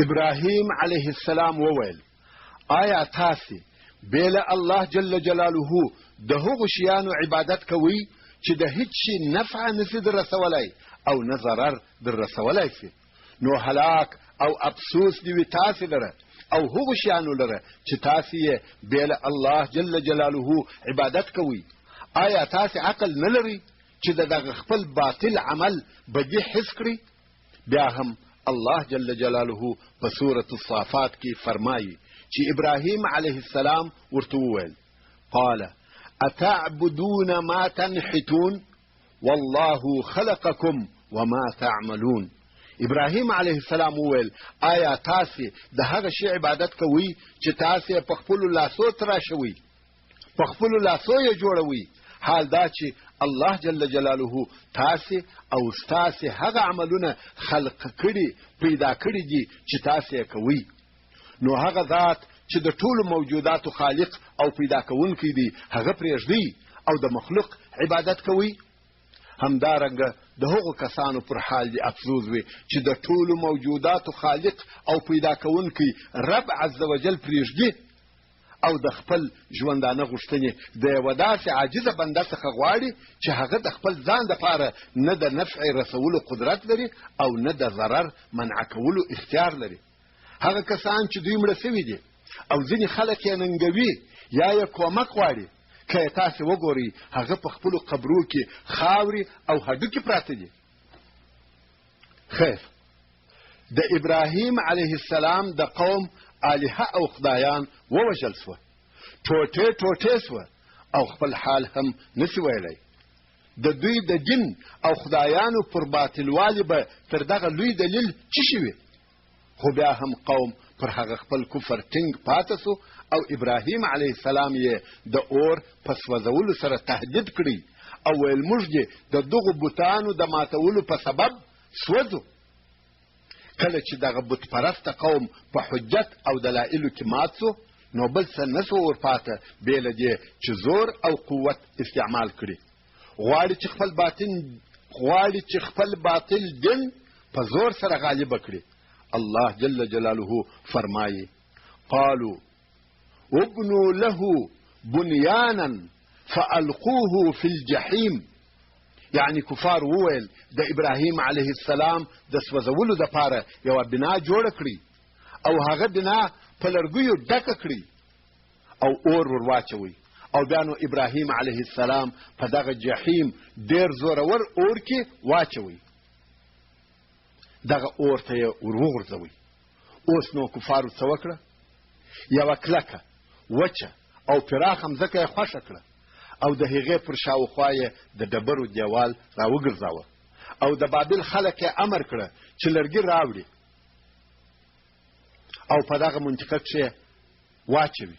ابراهیم علیه السلام وویل آیا تاسې بیل الله جل جلاله د هغو شیانو عبادت کوئ چې د هیڅ شي نفع نسي در رسولی او نه ضرر در رسولی سي نو هلاک او افسوس دي وي تاسې لره او هغو شیانو لره چې تاسې یې بیل الله جل جلاله عبادت کوئ آیا تاسې عقل نه لرئ چې د دغه خپل باطل عمل بدي حس کړي بیا هم الله جل جلاله په سورة الصافات کې فرمایي چې ابراهیم علیه السلام ورته وویل قال اتعبدون ما تنحتون والله خلقكم وما تعملون ابراهیم علیه السلام وویل آیا تاسې د هغه شی عبادت کوئ چې تاسې په خپلو لاسو تراشوئ په خپلو لاسو یې جوړوئ حال دا چې الله جل جلاله تاسې او ستاسې هغه عملونه خلق کړي پیدا کړي دي چې تاسې یې کوئ نو هغه ذات چې د ټولو موجوداتو خالق او پیدا کوونکی دی هغه پرېږدئ او د مخلوق عبادت کوئ همدارنګه د هغو کسانو پر حال دی افسوس وي چې د ټولو موجوداتو خالق او پیدا کوونکی رب عز وجل پرېږدي او د خپل ژوندانه غوښتنې د یوه داسې عاجزه بنده څخه غواړي چې هغه د خپل ځان دپاره نه د نفع رسولو قدرت لري او نه د ضرر منع کولو اختیار لري هغه کسان چې دوی مړه سوي دي او ځینې خلک یې ننګوي یا یې کومک غواړي که یې تاسې وګورئ هغه په خپلو قبرو کې خاورې او هډوکي پراته دي خیر د ابراهیم علیه السلام د قوم آلهه او خدایان ووژل سوه ټوټې ټوټې سوه او خپل حال هم نسی ویلی د دوی د دین او خدایانو پر باطلوالي به تر دغه لوی دلیل څه شوي خو بیا هم قوم پر هغه خپل کفر ټینګ پاته سو او ابراهیم علیه السلام یې د اور په سوځولو سره تهدید کړي او ویل موږ دې د دغو بوتانو د ماتولو په سبب سوځو کله چې دغه بت پرسته قوم په حجت او دلایلو کې مات سو نو بل څه نه سو ورپاته بې له دې چې زور او قوت استعمال کړي غواړي چې خپل باطل دین په زور سره غالبه کړي الله جل جلاله فرمایي قالوا وابنوا له بنيانا فألقوه في الجحيم یعنی کفار وویل د ابراهیم علیه السلام د سوځولو دپاره یوه بنا جوړه کړي او هغه بنا په لرګیو ډکه کړي او اور ور واچوي او بیا نو ابراهیم علیه السلام په دغه جحیم ډېر زورور اور کې واچوي دغه اور ته یې ور وغورځوي اوس نو کفارو څه وکړه یوه کلکه وچه او پراخه مځکه یې خوښه کړه او د هغې پر شاوخوا یې د ډبرو دیوال راوګرځاوه او د بابل خلک یې امر کړه چې لرګي راوړي او په دغه منطقه کښې واچوي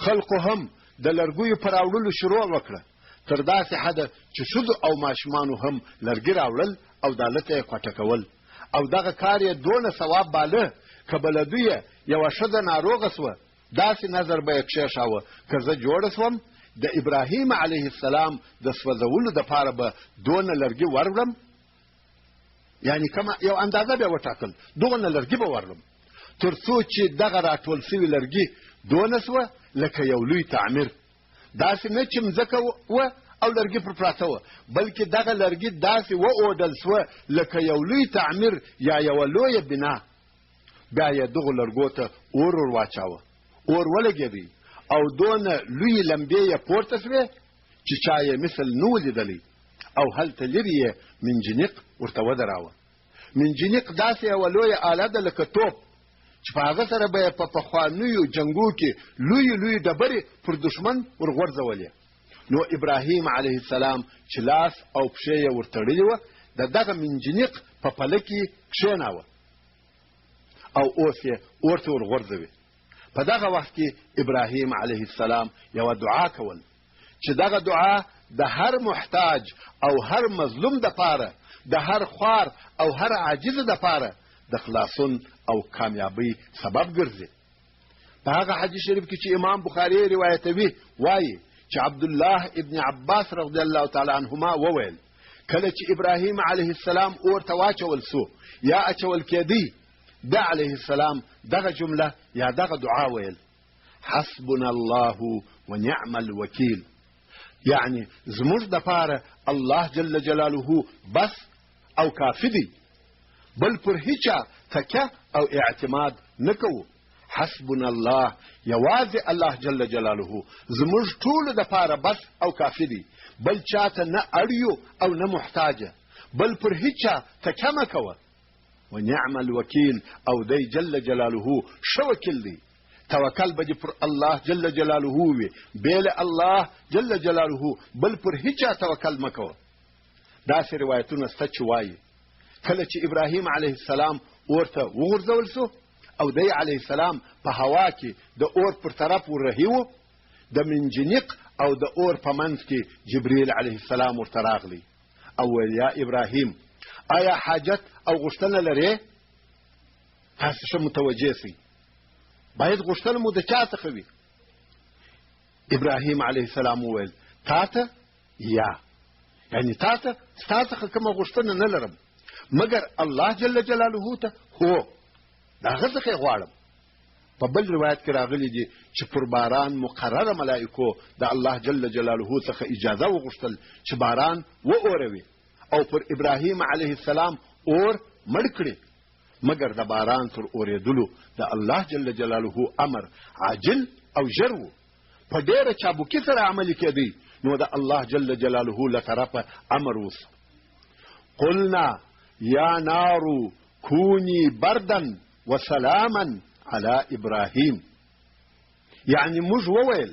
خلقو هم د لرګیو په راوړلو شروع وکړه تر داسې حده چې ښځو او ماشومانو هم لرګي راوړل او دالته یې کوټه کول او دغه کار یې دونه ثواب باله که به له دوی یوه ښځه ناروغه سوه داسې نظر به یې کښېښاوه که زه جوړه سوم د ابراهیم علیه السلام د سوځولو دپاره به دونه لرګي وروړم یعنی کومه یو اندازه به وټاکل دونه لرګي به وروړم تر څو چې دغه راټول سوي لرګي دونه سوه لکه یو لوی تعمیر داسې نه چې مځکه وه او لرګي پر پراته وه بلکې دغه لرګي داسې واوډل سوه لکه یو لوی تعمیر یا یوه لویه بنا بیا یې دغو لرګو ته اور ور واچاوه اور ولګېدی او دونه لوی لمبې یې پورته سوې چې چا یې مثل نه و لیدلی او هلته لرې یې منجنیق ورته ودراوه منجنیق داسې یوه لویه آله ده لکه توپ چې په هغه سره به یې په پخوانیو جنګو کې لویې ډبرې پر دښمن ورغورځولې نو ابراهیم علیه السلام چې لاس او پښې یې ورتړلې وه د دغه منجنیق په پله کې کښېناوه او اوس یې اور ته ورغورځوي په دغه وخت کې ابراهیم علیه السلام یوه دعا کول چې دغه دعا د هر محتاج او هر مظلوم دپاره د هر خوار او هر عاجز دپاره د خلاصون او کامیابی سبب ګرځي په هغه حدیث شریف کې چې امام بخاري روایتوي وایي چې عبدالله ابن عباس رضی الله تعالی عنهما وویل کله چې ابراهیم علیه السلام اور ته واچول سو یا اچول کېدی د علیه السلام دغه جمله یا دغه دعا ویل حسبنا الله ونعم الوکیل، یعنی زموږ دپاره الله جل جلاله بس او کافي دی، بل پر هیچا تکه او اعتماد نه کوو. حسبنا الله، یوازې الله جل جلاله زموږ ټولو دپاره بس او کافي دی، بل چاته نه اړیو او نه محتاجه، بل پر هیچا تکه مه کوه. ونعم الوکیل، او دی جل جلاله ښه وکیل دی. توکل به دې پر الله جل جلاله وي، بېله الله جل جلاله بل پر هیچا توکل مه کوه. داسې روایتونه شته چې وایي کله چې ابراهیم علیه السلام اور ته وغورځول سو او دی علیه السلام په هوا کې د اور پر طرف وررهي و، د منجنیق او د اور په منځ کې جبریل علیه السلام ورته راغلی او ویل یا ابراهیم آیا حاجت او غوښتنه لرې؟ تاسو ښه متوجه سئ، باید غوښتنه مو د چا څخه وي؟ ابراهیم علیه السلام وویل تا ته یا، یعنی تا ته ستا څخه کومه غوښتنه نه لرم مګر الله جل جلاله ته هو، د هغه څخه یې غواړم. په بل روایت کې راغلی دي چې پر باران مقرره ملائکو د الله جل جلاله څخه اجازه وغوښتل چې باران واوروي او پر ابراهیم علیه السلام اور مړ کړي، مګر د باران تر اورېدلو د الله جل جلاله امر عاجل او ژر و، په ډېره چابکي سره عملي کېدی، نو د الله جل جلاله له طرفه امر وسو. قلنا یا نار کونی بردن وسلاما على ابراهیم، یعنی موږ وویل،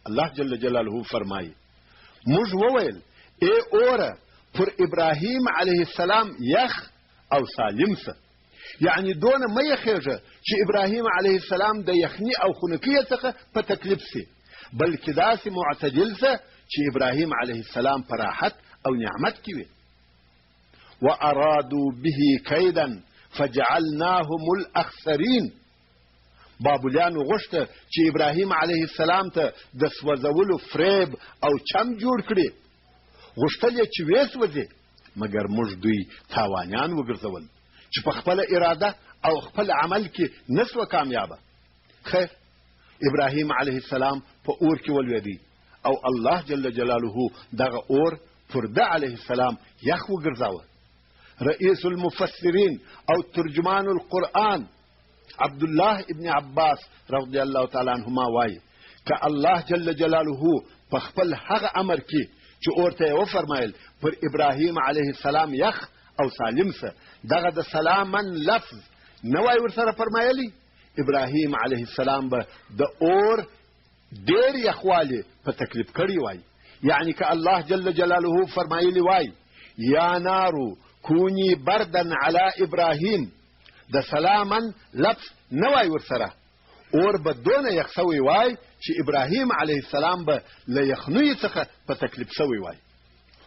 الله جل جلاله فرمایي موږ وویل ای اوره پر ابراهیم علیه السلام یخ او سالم سه، یعنی دونه مه یخېږه چې ابراهیم علیه السلام د یخني او خنکۍ څخه په تکلیف سي، بلکې داسې معتدل سه چې ابراهیم علیه السلام په راحت او نعمت کې وي. وارادوا به کیدا فجعلناهم الاخسرین، بابلیانو غوښته چې ابراهیم علیه السلام ته د سوځولو فریب او چم جوړ کړي، غوښتل یې چې ویسوځي، مګر موږ دوی تاوانیان وګرځول چې په خپله اراده او خپل عمل کې نه سوه کامیابه. خیر، ابراهیم علیه السلام په اور کې ولوېدی او الله جل جلاله دغه اور پر ده علیه السلام یخ وګرځاوه. رئیس المفسرین او ترجمان القرآن عبدالله ابن عباس رضی الله تعالی عنهما وایي که الله جل جلاله په خپل هغه امر کې چې اور ته یې وفرمایل پر ابراهیم علیه السلام یخ او سالم سه، دغه د سلامن لفظ نه وای ورسره فرمایلی، ابراهیم علیه السلام به د اور ډېر یخوالی په تکلیف کړی وای. یعنی که الله جل جلاله فرمایلی وای یا نارو کونی بردن علی ابراهیم، د سلامن لفظ نه وای ورسره، اور به دونه یخ سوی وای چې ابراهیم علیه السلام به له یخنیو څخه په تکلیف سوی وای.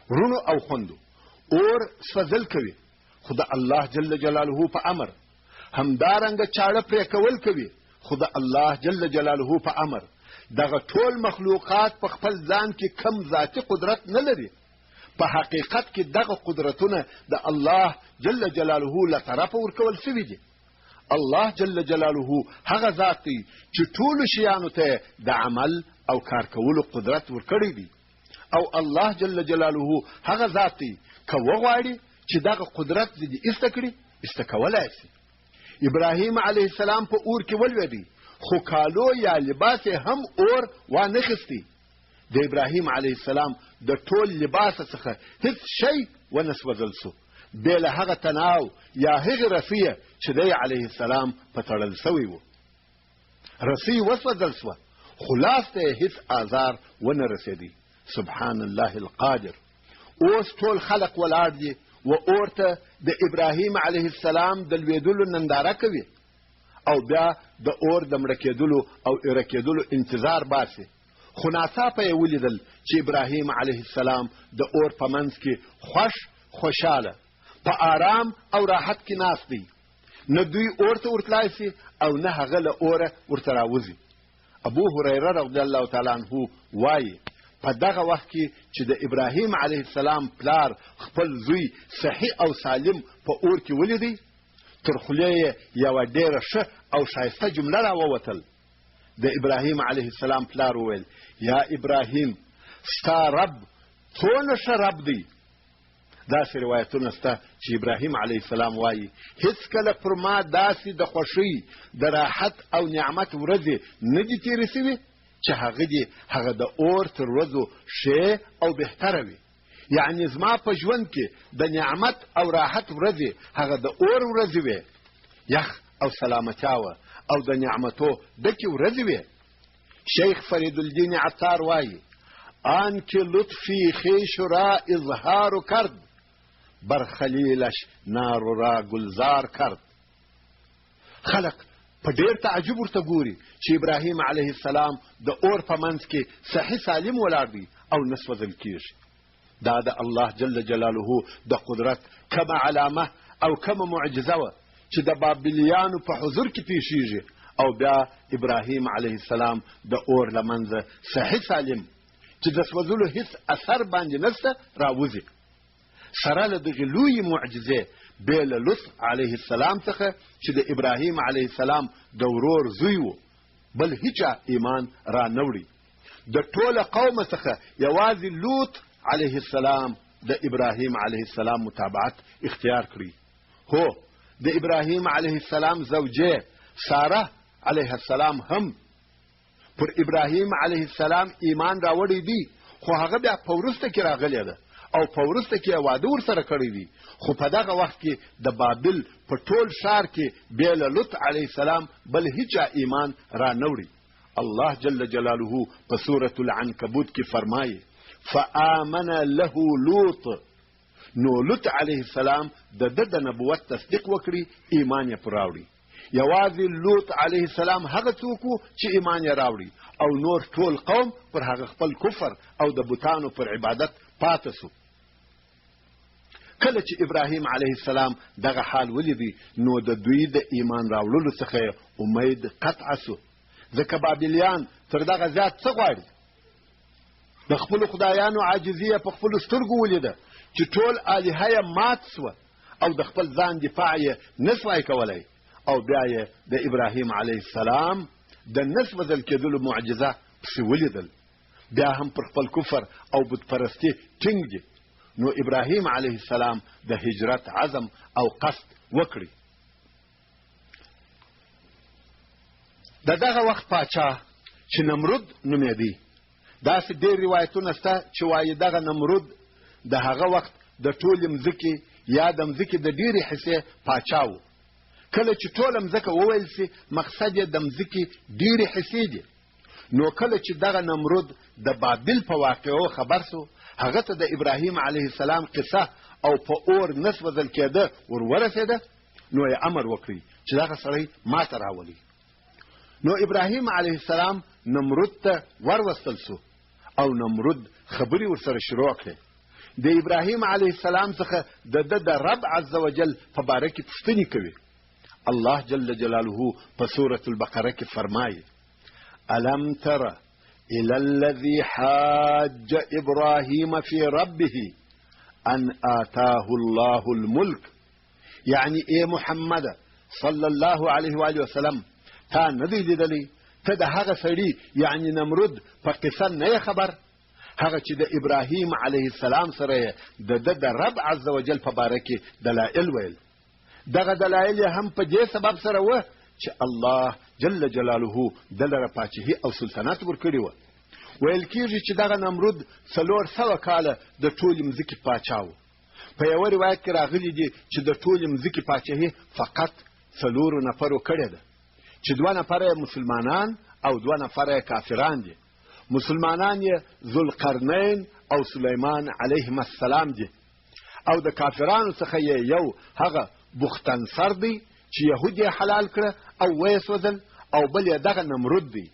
ورونو او خوندو، اور سوځل کوي خو د الله جل جلاله په امر، همدارنګه چاړه پرې کول کوي خو د الله جل جلاله په امر. دغه ټول مخلوقات په خپل ځان کې کم ذاتي قدرت نه لري، په حقیقت کې دغه قدرتونه د الله جل جلاله له طرفه ورکول شوي دي. الله جل جلاله هغه ذات دی چې ټولو شیانو ته د عمل او کار کولو قدرت ورکړی دی، او الله جل جلاله هغه ذات دی که وغواړي چې دغه قدرت دې ایسته کړي ایسته کولی شي. ابراهیم علیه السلام په اور کې ولوېدی خو کالو یا لباس هم اور وانخستی. د ابراهیم علیه السلام د ټول لباس څخه هیڅ شی ونه سوځل سو بې له هغه تناو یا هغې رسیه چې دی علیه السلام په تړل سوی و. رسی وسوځل سوه خو لاس ته یې هیڅ آزار ونه رسېدی. سبحان الله القادر. اوس ټول خلق ولاړ دي و اور ته د ابراهیم علیه السلام د لوېدلو ننداره کوي او بیا د اور د مړه کېدلو او ایره کېدلو انتظار باسي. خو ناڅاپه یې ولیدل چې ابراهیم علیه السلام د اور په منځ کې خوشحاله په آرام او راحت کې ناست دی. نه دوی اور ته ورتلای سي او نه هغه له اوره ورته راوځي. ابو هریره رضی الله تعالی عنه وایي په دغه وخت کې چې د ابراهیم علیه السلام پلار خپل زوی صحیح او سالم په اور کې ولیدی، تر خولې یې یوه ډېره ښه او ښایسته جمله راووتل. د ابراهیم علیه السلام پلار وویل: یا ابراهیم، ستا رب څونه ښه رب دی. داسې روایتونه شته چې ابراهیم علیه السلام وایي: هیڅکله پر ما داسې د خوښۍ، د راحت او نعمت ورځې نه دي تېرې سوي چې هغه د اور تر ورځو ښې او بهتره وي. یعنې زما په ژوند کې د نعمت او راحت ورځې هغه د اور ورځې وې، یخ او سلامتیا وه او د نعمتو ډکې ورځې وې. شیخ فریدالدین عطار وایي: آن که لطفی خویش را اظهار کرد، بر خلیلش نار را گلزار کرد. خلق په ډېر تعجب ورته ګوري چې ابراهیم علیه السلام د اور په منځ کې صحیح سالم ولاړ دی او نه سوځل کېږي. دا د الله جل جلاله د قدرت کمه علامه او کمه معجزه وه چې د بابلیانو په حضور کې پیښیږي او بیا ابراهیم علیه السلام د اور له منځه صحیح سالم چې د سوځلو هیڅ اثر باندې نشته راوځي. سره له دغې لویې معجزې بې له لوط علیه السلام څخه چې د ابراهیم علیه السلام د ورور زوی و، بل هیچا ایمان را نه وړي. د ټوله قومه څخه یوازې لوط علیه السلام د ابراهیم علیه السلام متابعت اختیار کړي. هو، د ابراهیم علیه السلام زوجه ساره علیه السلام هم پر ابراهیم علیه السلام ایمان راوړی دی، خو هغه بیا په وروسته کې راغلی ده او په وروسته کې واده ورسره کړی دی. خو په دغه وخت کې د بابل په ټول ښار کې بې له لوط علیه السلام بل هیچا ایمان را نه وړي. الله جل جلاله په سورة العنکبوت کې فرمایي: فآمن له لوط. نو لوط علیه السلام د نبوت تصدیق وکړي، ایمان یې پر راوړي. یوازې لوط علیه السلام هغه څوک و چې ایمان یې راوړي او نور ټول قوم پر هغه خپل کفر او د بوتانو پر عبادت پاته سو. کله چې ابراهیم علیه السلام دغه حال ولیدی نو د دوی د ایمان راوړلو څخه امید قطع سو، ځکه بابلیان تر دغه زیات څه غواړي. د خپلو خدایانو عاجزي یې په خپلو سترګو ولیده چې ټول الهه یې مات سوه او د خپل ځان دفاع یې نه سوای کولی، او بیا یې د ابراهیم علیه السلام د نه سوځل کېدلو معجزه پسې ولیدل. بیا هم پر خپل کفر او بتپرستي ټینګ دي. نو ابراهیم علیه السلام د هجرت عزم او قصد وکړي. د دغه وخت پاچا چې نمرود نومېدی، داسې ډېر روایتونه شته چې وایي دغه نمرود د هغه وخت د ټولې مځکې یا د مځکې د ډېرې حصې پاچا و. کله چې ټوله مځکه وویل سي مقصد یې د مځکې ډېرې حصې دي. نو کله چې دغه نمرود د بابل په واقعو خبر سو، هغه ته د ابراهیم علیه السلام قصه او په اور نه سوځل کېده ورورسېده، نو یې امر وکړي چې دغه سړی ماته راولي. نو ابراهیم علیه السلام نمرود ته وروستل سو او نمرود خبرې ورسره شروع کړې. د ابراهیم علیه السلام څخه د رب عز وجل په باره کې پوښتنې کوي. الله جل جلاله په سورة البقره کې فرمایي: ألم تر إلى الذي حاج إبراهيم في ربه أن آتاه الله الملك. يعني إيه محمد صلى الله عليه وآله وسلم تا ندی لیدلی؟ ته د هغه سړي یعنی نمرود په قصه نه خبر؟ هغه چې د ابراهیم علیه السلام سره د رب عز وجل په باره کې دلایل ویل. دغه دلایل هم په دې سبب سره وه چې الله جل جلاله دلره پاچهي او سلطنت ورکړی و. ویل کېږي چې دغه نمرود 400 کاله د ټولې مځکې پاچا و. په یوه روایت کې راغلي دي چې د ټولې مځکې پاچهي فقط 4 نفرو کړې ده، چې 2 نفره یې مسلمانان او 2 نفره یې کافران دي. مسلمانان یې ذوالقرنین او سلیمان علیهم السلام دي، او د کافرانو څخه یې یو هغه بختنصر دی چې یهود یې حلال کړه او ویې سوځل، او بل یې دغه نمرود دی.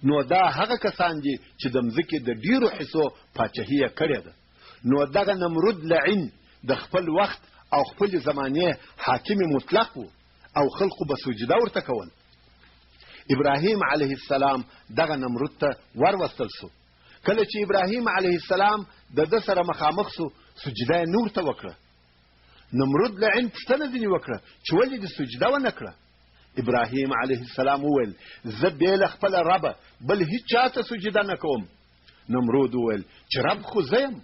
نو دا هغه کسان دي چې د مځکې د ډیرو حصو پاچهي یې کړې ده. نو دغه نمرود لعین د خپل وخت او خپل زمانې حاکم مطلق و او خلقو به سجده ورته کول. ابراهیم علیه السلام دغه نمرود ته وروستل سو. کله چې ابراهیم علیه السلام د ده سره مخامخ سو، سجده یې نور ته وکړه. نمرود له عین پوښتنه ځینې وکړه چې ولې دې سجده ونه کړه. ابراهیم علیه السلام وویل زه بې له خپله ربه بل هیڅ چا ته سجده نه کوم. نمرود وویل چې رب خو زه یم.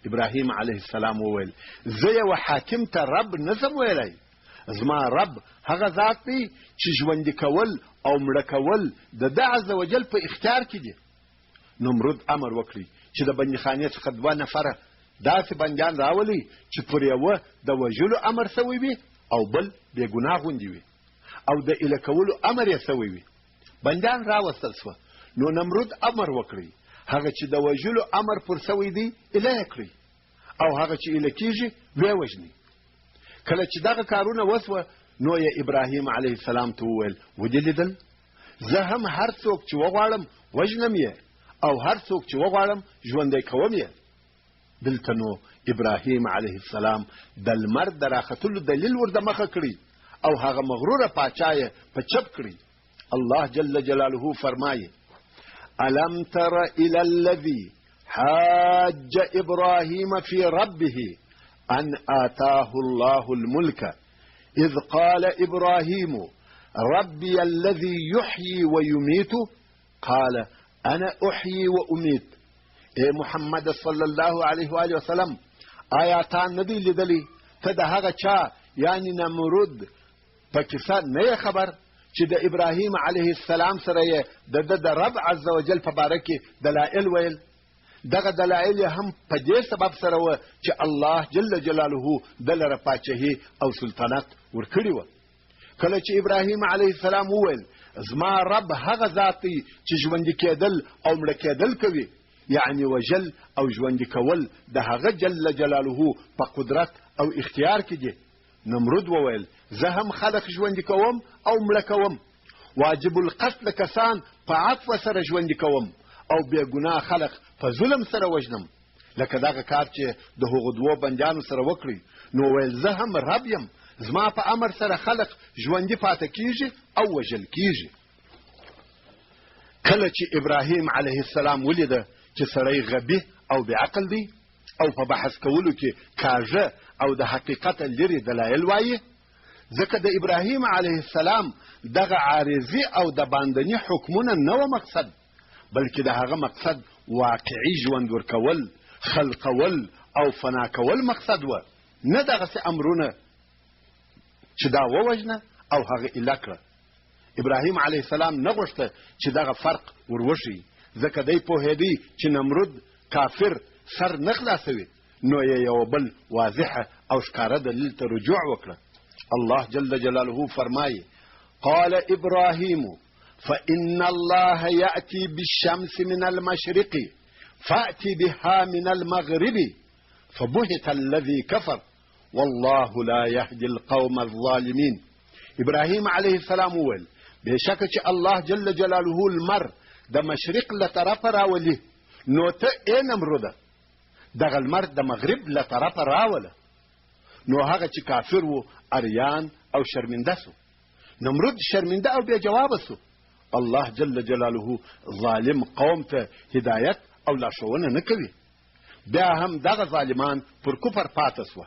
ابراهیم علیه السلام وویل زه یو حاکم ته رب نسم ویلی، زما رب هغه ذات دی چې ژوندي کول او مړه کول د ده عز وجل په اختیار کې دي. نمرود امر وکړي چې د بندیخانې څخه 2 نفره داسې بندیان راولي چې پر یوه د وژلو امر سوی وي او بل بې ګناه غوندې وي او د ایله کولو امر یې سوی وي. بندیان راوستل سوه. نو نمرود امر وکړي هغه چې د وژلو امر پر سوی دی ایله یې کړي او هغه چې ایله کېږي ویې وژني. کله چې دغه کارونه وسوه نو یې ابراهیم علیه السلام ته وویل ودې لیدل زه هم هر څوک چې وغواړم وژنم یې او هر څوک چې وغواړم ژوندی کوم یې. دلته نو ابراهیم علیه السلام د لمر د راختلو دلیل ور د مخه کړي او هغه مغروره پاچا یې په چپ کړي. الله جل جلاله فرمایي الم تر الى الذي حاج ابراهيم في ربه ان آتاه الله الملك اذ قال ابراهيم ربي الذي يحيي ويميت قال انا احيي واميت. اے محمد صلی الله علیه و آله وسلم آیاتان ندی لیدلی ته د هغه چا یعنی نمرود په کیسه نه خبر چې د ابراهیم علیه السلام سره یې د رب عز وجل په باره کې دلایل ویل. دغه دلایل هم په دې سبب سره و چې الله جل جلاله دلره پاچهي او سلطنت ورکړي و. کله چې ابراهیم علیه السلام وویل زما رب هغه ذات دی چې ژوندي کېدل او مړه کېدل کوي، یعنی وجل او ژوندي کول د هغه جل جلاله په قدرت او اختیار کې دي. نمرود وویل زه هم خلق ژوندي کوم او مړه کوم، واجب القتل کسان په عفو سره ژوندي کوم او بې ګناه خلق په ظلم سره وژنم. لکه دغه کار چې د هغو 2 بندیانو سره وکړي. نو ویل زه هم رب یم، زما په امر سره خلق ژوندي پاته کیږي او وژل کیږي. کله چې ابراهیم علیه السلام ولیده چې سړی غبي او بې عقل دی او په بحث کولو کې کاږه او د حقیقت لري دلایل وایي، ځکه د ابراهیم علیه السلام دغه عارضي او د باندني حکمونه نه و مقصد، بلکې د هغه مقصد واقعي ژوند ورکول، خلقول او فنا کول مقصد و، نه دغسې امرونه چې دا ووژنه او هغه ایله کړه. ابراهیم علیه السلام نه غوښته چې دغه فرق وروښيي، ځکه دی پوهېدی چې نمرود کافر سر نه خلاصوي. نو یې یو بل واضحه او ښکاره دلیل ته رجوع وکړه. الله جل جلاله فرمایي قال ابراهیم فإن الله يأتي بالشمس من المشرق فأتي بها من المغرب فبهت الذي كفر والله لا يهدي القوم الظالمين. ابراهیم علیه السلام وویل بېشکه چې الله جل جلاله المر د مشرق له طرفه راولي، نو ته ای نمروده دغه لمر د مغرب له طرفه راوله. نو هغه چې کافر و اریان او شرمنده سو. نمرود شرمنده او بې جوابه سو. الله جل جلاله ظالم قوم ته هدایت او لارښوونه نه کوي. بیا هم دغه ظالمان پر کفر پاته سوه.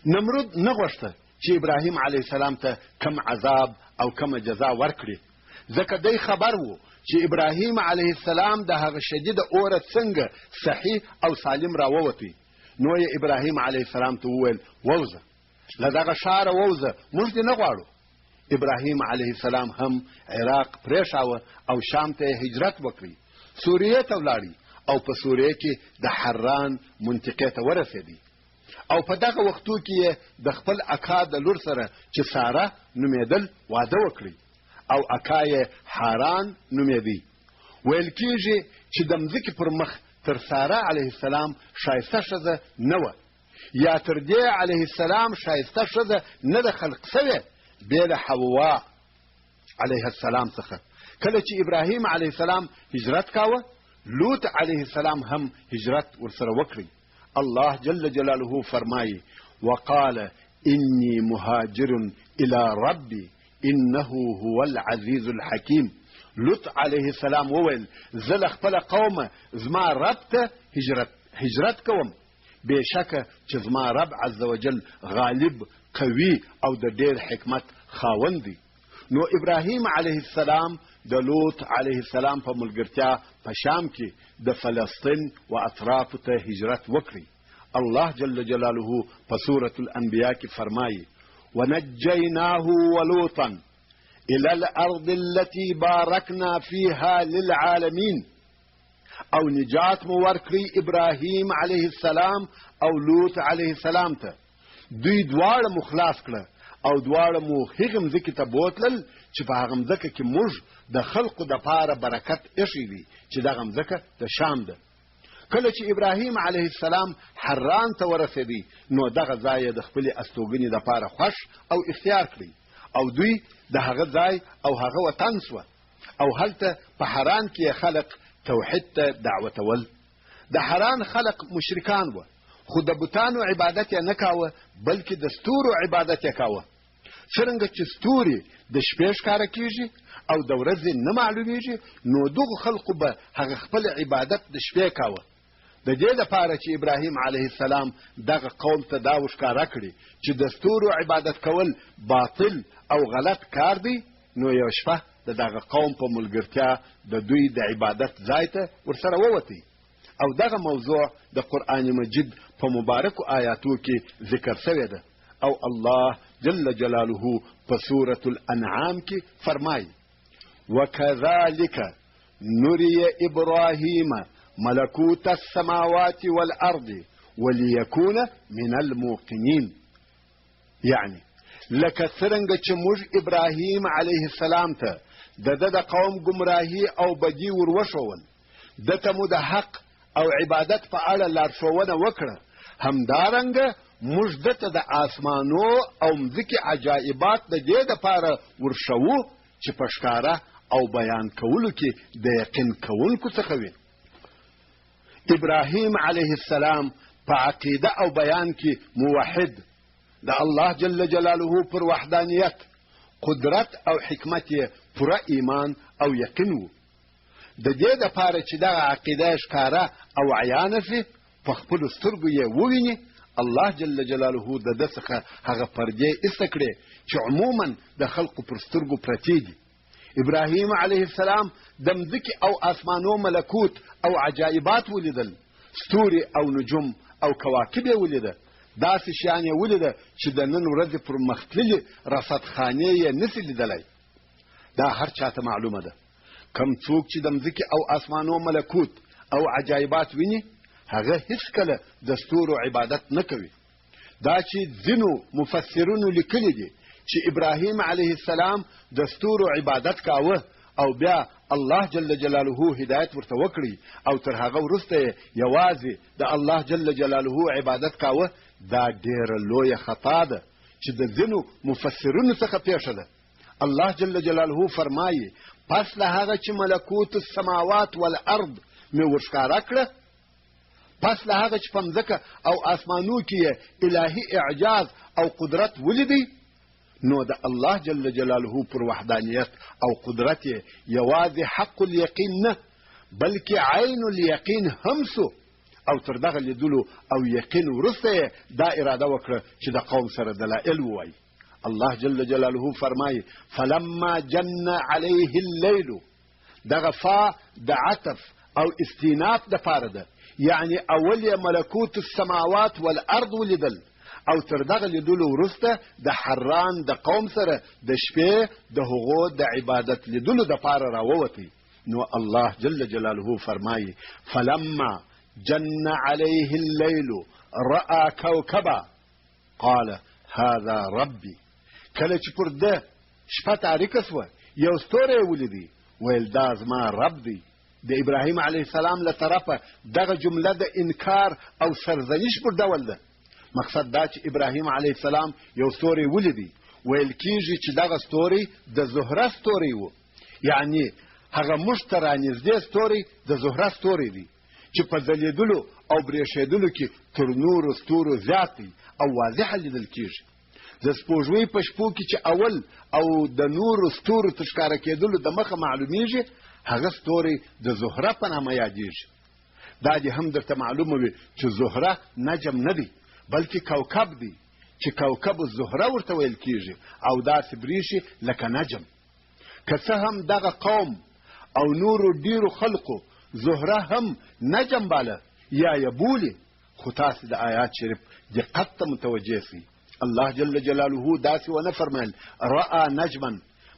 نمرود نه غوښته چې ابراهیم علیه السلام ته کم عذاب او کم جزا ورکړي، ځکه دی خبر و چې ابراهیم علیه السلام د هغه شدید اوره څنګه صحیح او سالم راووتی. نو یې ابراهیم علیه السلام ته وویل ووځه له دغه ښاره ووځه، موږ دې نه غواړو. ابراهیم علیه السلام هم عراق پرېښاوه او شام ته هجرت وکړي، سوریې ته ولاړی او په سوریې کې د حران منطقې ته ورسېدی او په دغه وختو کې د خپل اکا د لور سره چې ساره نومېدل واده وکړي او اکا یې حاران نومېدی. ویل کېږي چې د مځکې پر مخ تر ساره علیه السلام ښایسته ښځه نه وه، یا تر دې علیه السلام ښایسته ښځه نه ده خلق سوې بې له حوا علیه السلام څخه. کله چې ابراهیم علیه السلام هجرت کاوه، لوط علیه السلام هم هجرت ورسره وکړي. الله جل جلاله فرمایي وقال إني مهاجر إلى ربي إنه هو العزيز الحكيم. لوط علیه السلام وویل زه له خپله قومه زما رب ته هجرت کوم، بېشکه چې زما رب عز وجل غالب قوي او د ډېر حکمت خاوند دی. نو ابراهیم علیه السلام د لوط علیه السلام په ملګرتیا په شام کې د فلسطین و اطرافو ته هجرت وکړي. الله جل جلاله په سورة الانبیاء کې فرمایي ونجیناه ولوطا الى الارض التي باركنا فيها للعالمين. او نجات مو ورکړي ابراهیم علیه السلام او لوط علیه السلام ته. دوی دواړه مو خلاص کړه او دواړه مو هغه مځکې ته بوتلل چې په هغه مځکه کې موږ د خلقو دپاره برکت ایښی دی چې دغه مځکه د شام ده. کله چې ابراهیم علیه السلام حران ته ورسېدی نو دغه ځای یې د خپلې استوګنې دپاره خوښ او اختیار کړی او دوی د هغه ځای او هغه وطن سوه او هلته په حران کې خلق توحید ته دعوتول. د حران خلق مشرکان وه خو د بوتانو عبادت یې نه کاوه بلکې د ستورو عبادت یې کاوه. څرنګه چې ستوري د شپې ښکاره کېږي او د ورځې نه معلومیږي نو دغو خلقو به هغه خپل عبادت د شپې کاوه. د دې دپاره چې ابراهیم علیه السلام دغه قوم ته دا وښکاره کړي چې د ستورو عبادت کول باطل او غلط کار دی نو یو شپه د دغه قوم په ملګرتیا د دوی د عبادت ځای ته ورسره ووتی او دغه موضوع د قرآن مجید په مبارکو آیاتو کې ذکر شوې ده او الله جل جلاله په سورة الانعام کې فرمایي وكذلك نري ابراهيم ملكوت السماوات والارض وليكون من الموقنين. يعني لکه څرنګه چې موږ ابراهیم علیه السلام ته د قوم گمراهي او بدی وروښول دته مو د حق او عبادت په اړه لارښوونه وکړه همدارنګه موږ دته د آسمانو او مځکې عجایبات د دې دپاره ورښوو چې په ښکاره او بیان کولو کې د یقین کوونکو څخه وي. ابراهیم علیه السلام په عقیده او بیان کې موحد د الله جل جلاله پر وحدانیت قدرت او حکمت یې پوره ایمان او یقین و. د دې دپاره چې دغه عقیده ښکاره او عیانه سي په خپلو سترګو یې وویني الله جل جلاله د ده څخه هغه پردې ایسته کړې چې عموما د خلقو پر سترګو پرتې دي. ابراهیم علیه السلام د مځکې او آسمانو ملکوت او عجایبات ولیدل. ستوري او نجوم او کواکب یې ولیده. داسې شیان یې ولیده چې د نن ورځې پر مختللې رصدخانې یې نسي لیدلی. دا هر چاته معلومه ده. کم څوک چې د مځکې او آسمانو ملکوت او عجایبات ویني هغه هیڅکله د ستورو عبادت نه کوي. دا چې ځینو مفسرونو لیکلي دي چې ابراهیم علیه السلام د ستورو عبادت کاوه او بیا الله جل جلاله هدایت ورته وکړي او تر هغه وروسته یوازې د الله جل جلاله عبادت کاوه دا ډېره لویه خطا ده چې د ځینو مفسرونو څخه پیښه ده. الله جل جلاله فرمایي پس له هغه چې ملکوت السماوات والارض مې ورښکاره کړه پس له هغه چې په مځکه او آسمانو کې الهي اعجاز او قدرت ولیدی نو د الله جل جلاله پر وحدانیت او قدرت یوازې حق الیقین نه بلکې عین الیقین هم سو او تر دغه لیدلو او یقین وروسته دا اراده وکړه چې د قوم سره دلایل ووایي. الله جل جلاله فرمایي فلما جن علیه اللیل. دغه فا د عطف او استیناف دپاره ده یعنی اول یې ملکوت السماوات والارض ولیدل او تر دغه لیدلو وروسته د حران د قوم سره د شپې د هغو د عبادت لیدلو دپاره راووتی. نو الله جل جلاله فرمایي فلما جن عليه الليل رأى كوكبا قال هذا ربي. کله چې پر ده شپه تاریکه سوه یو ستوری ولیدي ویل دا زما رب دی. د ابراهیم علیه السلام له طرفه دغه جمله د انکار او سرزنش پر ډول ده. مقصد دا چې ابراهیم علیه السلام یو ستوری ولیدي ویل کیږي چې دغه ستوری د زهره ستوری و یعنی هغه موږ ته رانږدې ستوری د زهره ستوری دی چې په ځلېدلو او برېښېدلو کې تر نورو ستورو زیات دی او واضحه لیدل کیږي. د سپوږمۍ په شپو کې چې اول او د نورو ستورو تر ښکاره کېدلو د مخه معلومیږي هغه ستوری د زهره په نامه یادیږي. دا دې هم درته معلومه وي چې زهره نجم نه دی بلکې کوکب دی چې کوکب الزهره ورته ویل کیږي او داسې بریښي لکه نجم. که څه هم دغه قوم او نورو ډیرو خلقو زهره هم نجم باله یا یې بولي، خو تاسې د آیات شریف دقت ته متوجه سئ. الله جل جلاله داسې ونه فرمیل رأى نجما،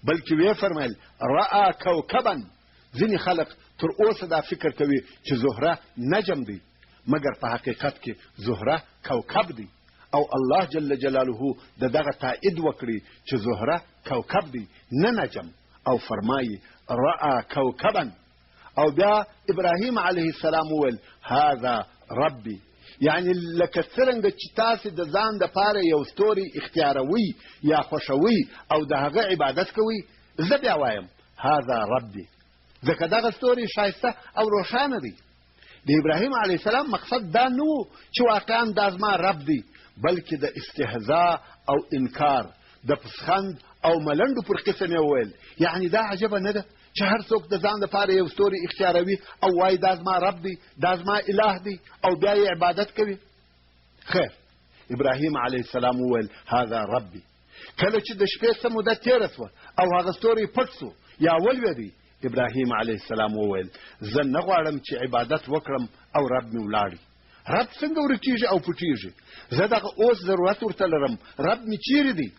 بلکې ویې فرمیل رأى کوکبا. ځینې خلق تر اوسه دا فکر کوي چې زهره نجم دی، مګر په حقیقت کې زهره کوکب دی او الله جل جلاله دغه تایید وکړي چې زهره کوکب دی نه نجم، او فرمایي رأى کوکبا. او بیا ابراهیم علیه السلام وویل هذا ربي، یعنی لکه څرنګه چې تاسې د ځان دپاره یو ستوری اختیاروي یا خوښوي او د هغه عبادت کوئ، زه بیا وایم هذا ربي، ځکه دغه ستوری ښایسته او روښانه دی. د ابراهیم علیه السلام مقصد دا نه و چې واقعا دا زما رب دی، بلکې د استهزاء او انکار د پسخند او ملنډو پر قسم یې وویل. یعنی دا عجبه نه ده چې هر څوک د ځان لپاره یو ستوری اختیاروي او وایي دا زما رب دی، دا زما اله دی او بیا یې عبادت کوي. خیر، ابراهیم علیه السلام وویل هذا ربي. کله چې د شپې څه موده تېره سوه او هغه ستوری پټ سو یا ولوېدی، ابراهیم علیه السلام وویل زه نه غواړم چې عبادت وکړم او رب مې ولاړي. رب څنګه ورکیږي او پټیږي؟ زه دغه اوس ضرورت ورته لرم، رب مې چیرې دی؟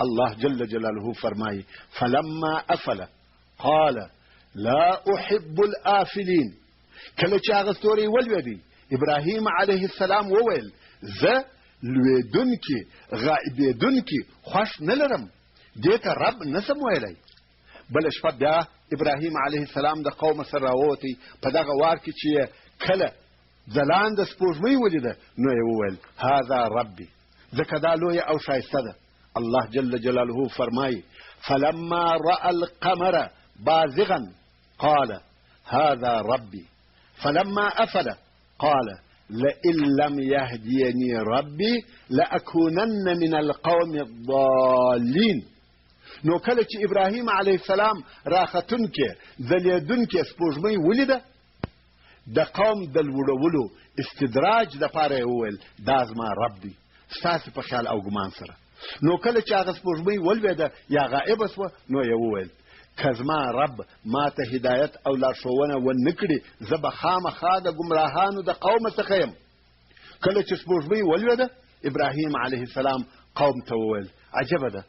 الله جل جلاله فرمایي فلما افل قال لا احب الافلين. کله چې هغه ستوری ولوېدی، ابراهیم علیه السلام وویل زه لوېدونکي غائبېدونکي خوښ نه لرم، دې ته رب نسم ویلی. بله شپه بیا ابراهیم علیه السلام د قوم سره راووتی. په دغه وار کې چې کله ځلانده سپوږمۍ ولیده نو یې وویل هذا ربي، ځکه دا لویه او ښایسته ده. الله جل جلاله فرمایي فلما رأى القمر بازغا قال هذا ربي فلما أفل قال لئن لم يهديني ربي لأكونن من القوم الضالين. نو کله چې ابراهیم علیه السلام راختونکې ځلېدونکې سپوږمۍ ولیده، د قوم د لوړولو استدراج دپاره یې وویل دا زما رب دی ستاسې په خیال او ګمان سره. نو کله چې هغه سپوږمۍ ولوېده یا غائبه سوه نو یې وویل که زما رب ما ته هدایت او لارښوونه ونه کړي زه به خامخا د ګمراهانو د قومه څخه یم. کله چې سپوږمۍ ولوېده، ابراهیم علیه السلام قوم ته وویل عجبه ده،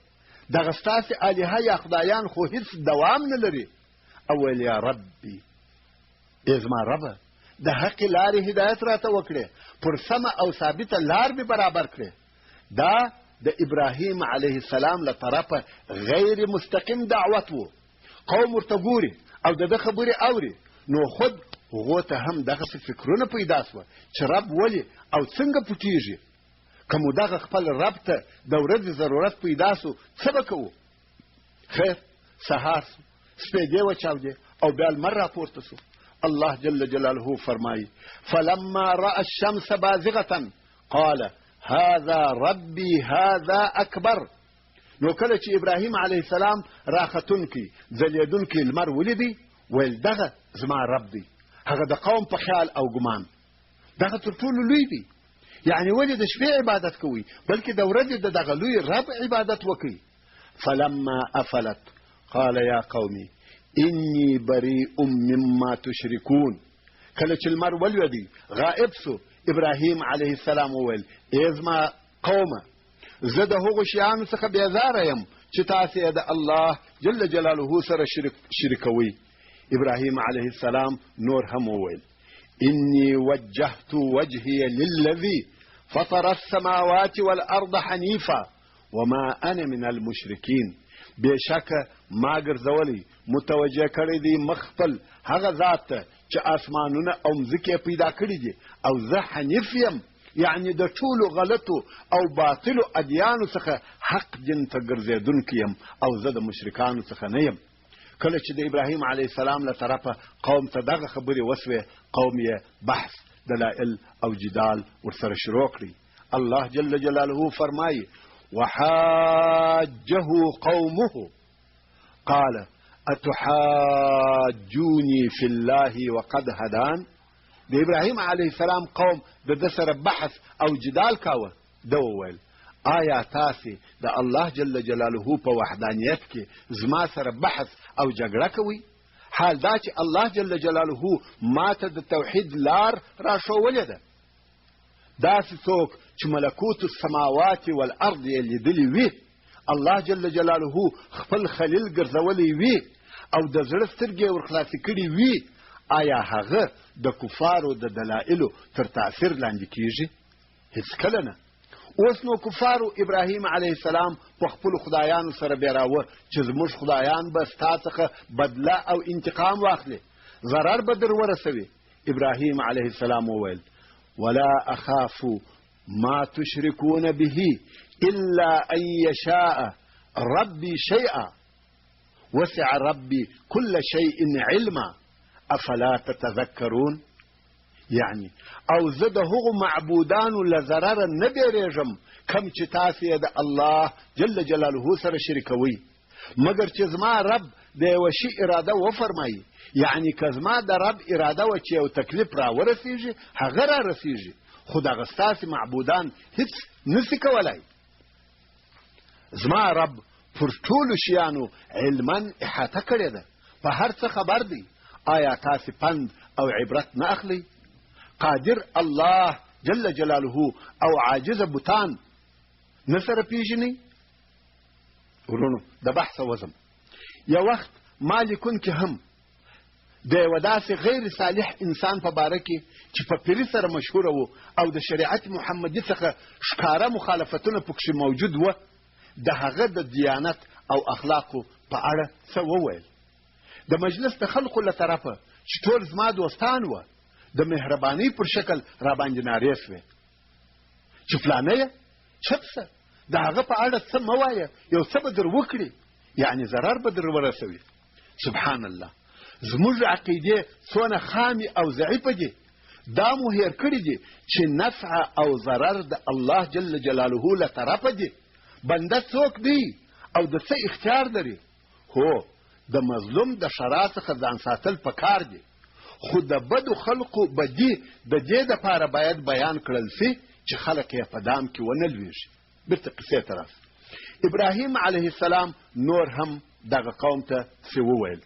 دغه ستاسې الهه یا خدایان خو هیڅ دوام نه لري. او ویل یا ربي، ای زما ربه د حق لارې هدایت راته وکړې، پر سمه او ثابته لار مې برابر کړې. دا د ابراهیم علیه السلام له طرفه غیر مستقیم دعوت و. قوم ورته ګوري او د ده خبرې اوري، نو خود هغو ته هم دغسې فکرونه پیدا سوه چې رب ولې او څنګه پټېږي. که مو دغه خپل رب ته د ورځې ضرورت پیدا سو څه به کوو؟ خیر، سهار سو، سپېدې وچاودې او بیا لمر راپورته سو. الله جل جلاله فرمایي فلما رأى الشمس بازغة قال هذا ربي هذا أكبر. نو کله چې ابراهیم علیه السلام راختونکي ځلېدونکي لمر ولیدي، ویل دغه زما رب دی. هغه د قوم په خیال او ګمان دغه تر ټولو لوی دی. یعنی ولې د شپې عبادت کوي بلکې د ورځې د دغه لوی رب عبادت وکړي. فلما افلت قال یا قومي انی بریء مما تشرکون. کله چې لمر ولوېدی غائب سو، ابراهیم علیه السلام وویل ای زما قومه زه د هغو شیانو څخه بیزاره یم چې تاسې یې د الله جل جلاله سره شریکوئ. ابراهیم علیه السلام نور هم وویل انی وجهت وجهي للذي فطر السماوات والارض حنیفا وما انا من المشرکین. بېشکه ما ګرځولی متوجه کړی دی مخ خپل هغه ذات ته چې آسمانونه او مځکې پیدا کړي دي او زه حنیف یم، یعنی د ټولو غلطو او باطلو ادیانو څخه حق دین ته ګرځېدونکی یم او زه د مشرکانو څخه نه یم. کله چې د ابراهیم علیه السلام له طرفه قوم ته دغه خبرې وسوې، قوم یې بحث دلائل او جدال ورسره شروع کړي. الله جل جلاله فرمایي وحاجه قومه قال اتحاجوني في الله وقد هدان د ابراهیم علیه السلام قوم د ده سره بحث او جدال کاوه، ده وویل آیا تاسې د الله جل جلاله په وحدانیت کې زما سره بحث او جګړه کوئ؟ حال دا چې الله جل جلاله ماته د توحید لار راښولې ده. داسې څوک چې ملکوت السماوات والارض یې لیدلي وي، الله جل جلاله خپل خلیل ګرځولی وي او د زړه سترګې ورخلاصې کړي وي، آیا هغه د کفارو د دلایلو تر تاثیر لاندې کیږي؟ هیڅکله نه. اوس نو کفارو ابراهیم علیه السلام په خپلو خدایانو سره بیراوه چې زموږ خدایان به ستا څخه بدله او انتقام واخلي، ضرر به در ورسوي. ابراهیم علیه السلام وویل ولا اخاف ما تشركون به الا ان يشاء ربي شيئا وسع ربي كل شيء علما افلا تتذكرون. یعنی او زه د هغو معبودانو له ضرره نه بیریږم کم چې تاسې یې د الله جل جلاله سره شریکوئ، مګر چې زما رب د یوه شي اراده وفرمایي. یعنی که زما د رب اراده وه چې یو تکلیف را ورسیږي هغه را رسیږي، خو دغه ستاسې معبودان هیڅ نسي کولی. زما رب پر ټولو شیانو علما احاطه کړې ده، په هر څه خبر دی. آیا تاسې پند او عبرت نه اخلئ؟ قادر الله جل جلاله او عاجز بوتان نه سره پیژنئ؟ ورونو د بحث وزم یو وخت ما لیکونکي هم د یوه داسې غیر صالح انسان په باره کې چې په پیري سره مشهوره و او د شریعت محمدي څخه ښکاره مخالفتونه پکښې موجود وه، د هغه د دیانت او اخلاقو په اړه څه وویل. د مجلس د خلقو له طرفه چې ټول زما دوستان وه، د مهربانۍ پر شکل را باندې نارې سوې چې فلانیه چپ شه، د هغه په اړه څه مه وایه، یو څه به در وکړي، یعنې ضرر به در ورسوي. سبحان الله، زموږ عقیدې څونه خامې او ضعیفه دي. دا مو هیر کړي دي چې نفع او ضرر د الله جل جلاله له طرفه دي. بنده څوک دی او د څه اختیار لري؟ هو د مظلوم د شرا څخه ځان ساتل پکار دي، خو د بدو خلقو بدي د دې دپاره باید بیان کړل سي چې خلق یې په دام کې ونه لویږي. بیرته قصې ته راسه. ابراهیم علیه السلام نور هم دغه قوم ته څه وویل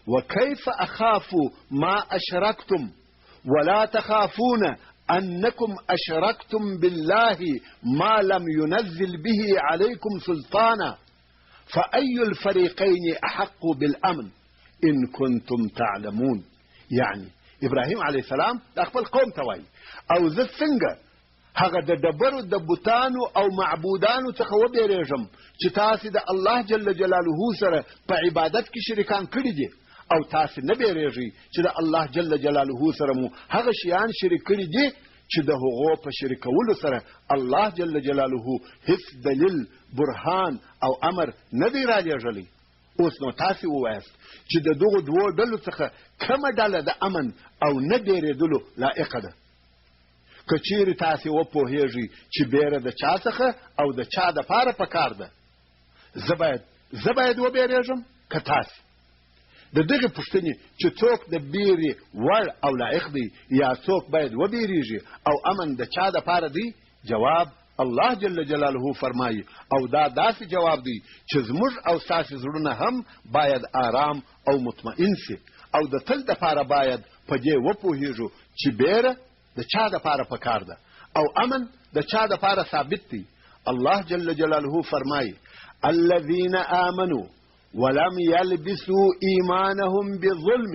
وکیف اخاف ما اشرکتم ولا تخافون انکم اشرکتم بالله ما لم ينزل به عليكم سلطانا فأي الفريقين احق بالامن ان كنتم تعلمون. یعنی ابراهیم علیه السلام د خپل قوم ته وایي او زه څنګه هغه د ډبرو د بوتانو او معبودانو څخه وبیریږم چې تاسې د الله جل جلاله سره په عبادت کې شریکان کړي دي، او تاسې نه بیریږئ چې د الله جل جلاله سره مو هغه شیان شریک کړي دي چې د هغو په شریکولو سره الله جل جلاله هیڅ دلیل برهان او امر نه دی رالیږلی. اوس نو تاسې ووایاست چې د دغو دوو ډلو څخه کومه ډله د امن او نه بیرېدلو لایقه ده. که چیرې تاسې وپوهیږئ چې بیره د چا څخه او د چا دپاره پکار ده، زه باید وبیریږم که تاسې؟ د دغې پوښتنې چې څوک د بیرې وړ او لایق دی یا څوک باید وبیریږي او امن د چا دپاره دی، جواب الله جل جلاله فرمایي او دا داسې جواب دی چې زموږ او ستاسې زړونه هم باید آرام او مطمئن سي او د تل دپاره باید په دې وپوهیږو چې بیره د چا دپاره پکار ده او امن د چا دپاره ثابت دی. الله جل جلاله فرمایي الذين آمنوا ولم يلبسوا ایمانهم بظلم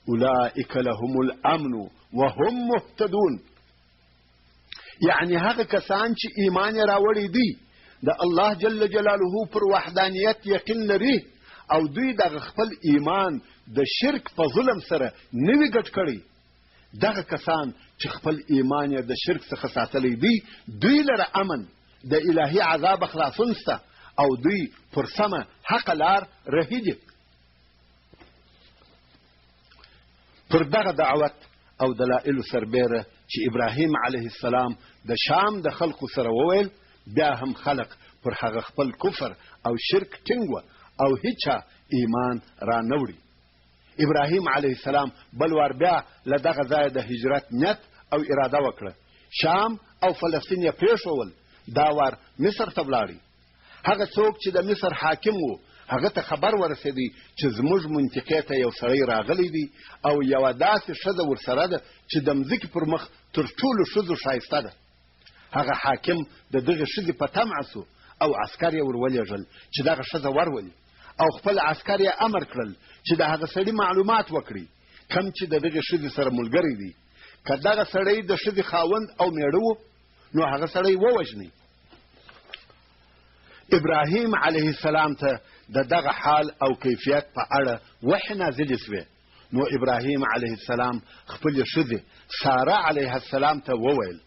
اولئک لهم الامن وهم مهتدون. یعنی هغه کسان چې ایمان یې راوړی دی د الله جل جلاله پر وحدانیت یقین لري او دوی دغه خپل ایمان د شرک په ظلم سره نه وي ګډ کړی، دغه کسان چې خپل ایمان یې د شرک څخه ساتلی دی دوی لره امن د الهي عذاب خلاصون سته او دوی پر سمه حق لار رهي دي. پر دغه دعوت او دلایلو سربیره چې ابراهیم علیه السلام د شام د خلقو سره وویل، بیا هم خلق پر هغه خپل کفر او شرک ټینګ وه او هیچا ایمان را نه وړي. ابراهیم علیه السلام بل وار بیا له دغه ځایه د هجرت نیت او اراده وکړه. شام او فلسطین یې پرېښول، دا وار مصر ته ولاړی. هغه څوک چې د مصر حاکم و هغه ته خبر ورسېدی چې زموږ منطقې ته یو سړی راغلی دی او یوه داسې ښځه ورسره ده چې د مځکې پر مخ تر ټولو ښځو ښایسته ده. هغه حاکم د دغې ښځې په طمعه سو او عسکر یې ورولېږل چې دغه ښځه ورولي او خپل عسکر یې امر کړل چې د هغه سړي معلومات وکړي کم چې د دغې ښځې سره ملګری دی. که دغه سړی د ښځې خاوند او میړه و نو هغه سړی ووژنئ. ابراهیم علیه السلام ته د دغه حال او کیفیت په اړه وحی نازلې سوې. نو ابراهیم علیه السلام خپلې ښځې ساره علیه السلام ته وویل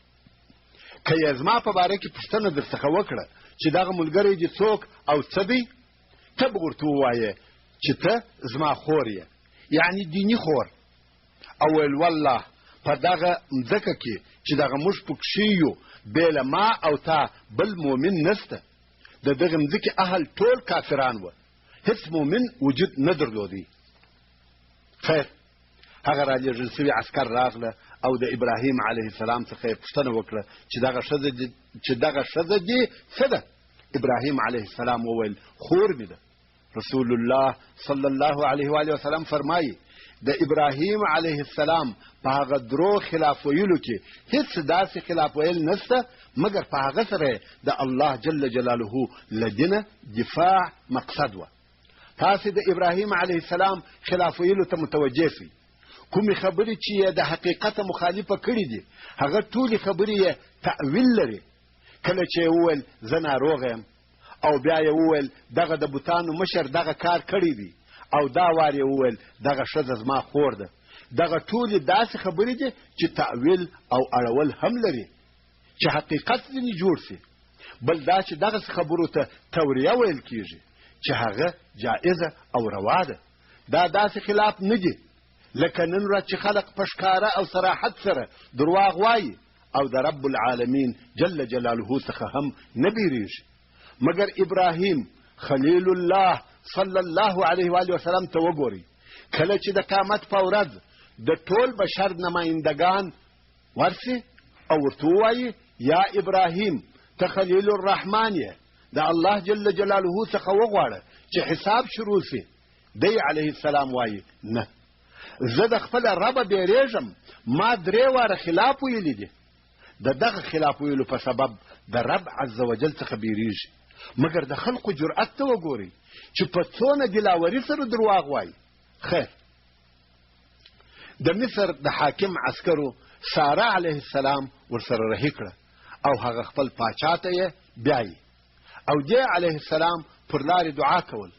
که یې زما په باره کې پوښتنه درڅخه وکړه چې دغه ملګری دې څوک او څه دی، ته به ورته ووایې چې ته زما خور یې، یعنی دیني خور. او ویل والله په دغه مځکه کې چې دغه موږ پکښې یو بې له ما او تا بل مؤمن نسته. د دغه مځکې اهل ټول کافران وه، هیڅ مؤمن وجود نه درلودی. خیر، هغه رالیږل سوي عسکر راغله او د ابراهیم علیه السلام څخه یې پوښتنه وکړه چې دغه ښځه دې څه ده؟ ابراهیم علیه السلام وویل خور مې ده. رسول الله صلی الله علیه و آله وسلم فرمایي د ابراهیم علیه السلام په هغه درو خلاف ویلو کې هیڅ داسې خلاف ویل نشته مګر په هغه سره د الله جل جلاله له دینه دفاع مقصد وه. تاسې د ابراهیم علیه السلام خلاف ویلو ته متوجه شئ. کومې خبرې چې یې د حقیقت مخالفه کړي دي هغه ټولې خبرې یې تعویل لري. کله چې یې وویل زه ناروغ یم او بیا یې وویل دغه د بوتانو مشر دغه کار کړی دی او دا وار یې وویل دغه ښځه زما خور ده، دغه ټولې داسې خبرې دي چې تعویل او اړول هم لري چې حقیقت ځینې جوړ سي. بل دا چې دغسې خبرو ته توریه ویل کیږي چې هغه جائزه او روا ده. دا داسې خلاف نه دي لکه نن ورځ چې خلق په ښکاره او صراحت سره درواغ وایي او د رب العالمین جل جلاله څخه هم نه بیریږي. مګر ابراهیم خلیل الله صلی الله علیه و آله وسلم ته وګورئ، کله چې د قیامت په ورځ د ټول بشر نمایندګان ورسي او ورته ووایي یا ابراهیم ته خلیل الرحمن یې، د الله جل جلاله څخه وغواړه چې حساب شروع سي. دی علیه السلام وایي نه، زه د خپل ربه بیریږم، ما 3 واره خلاف ویلی دي. د دغه خلاف ویلو په سبب د رب عز وجل څخه بیریږي. مګر د خلقو جرأت ته وګورئ چې په څونه دلاوري سره درواغ وایي. خیر، د مصر د حاکم عسکرو ساره علیه السلام ورسره رهي کړه او هغه خپل پاچا ته یې بیایي او دی علیه السلام پر لارې دعا کول.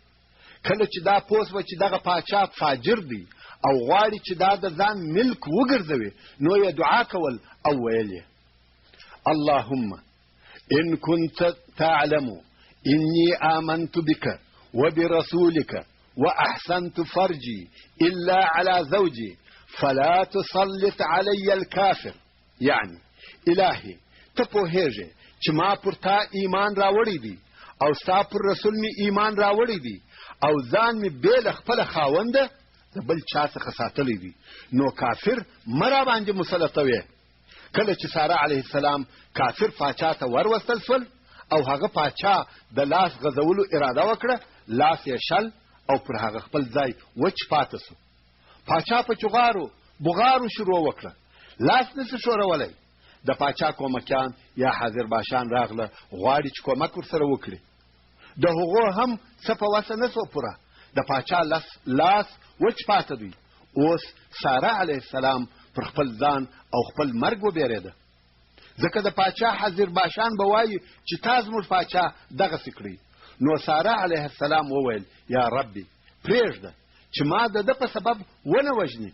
کله چې دا پوه سوه چې دغه پاچا فاجر دی او غواړي چې دا د ځان ملک وګرځوي نو یې دعا کول او ویل یې اللهم ان كنت تعلم اني آمنت بك وبرسولك واحسنت فرجي الا على زوجي فلا تسلط علي الكافر. یعنی الهي ته پوهېږې چې ما پر تا ایمان راوړی دی او ستا پر رسول می ایمان راوړی دی او ځان می بې له خپله خاونده د بل چا څخه ساتلی دی، نو کافر مه را باندې مسلطوې. کله چې ساره علیه السلام کافر پاچا ته وروستل سول او هغه پاچا د لاس غځولو اراده وکړه، لاس یې شل او پر هغه خپل ځای وچ پاته سو. پاچا په چغارو بغارو شروع وکړه، لاس نسي ښورولی. د پاچا کومکیان یا حاضر باشان راغله غواړي چې کومک ورسره وکړي. د هغو هم څه په وسه نه سو پوره، د پاچا لاس وچ پاته دی. اوس ساره علیه السلام پر خپل ځان او خپل مرګ وبېرېده، ځکه د پاچا حاضر باشان به وایي چې تا زموږ پاچا دغسې کړی. نو ساره علیه السلام وویل یا ربي پرېږده چې ما د ده په سبب ونه وژني.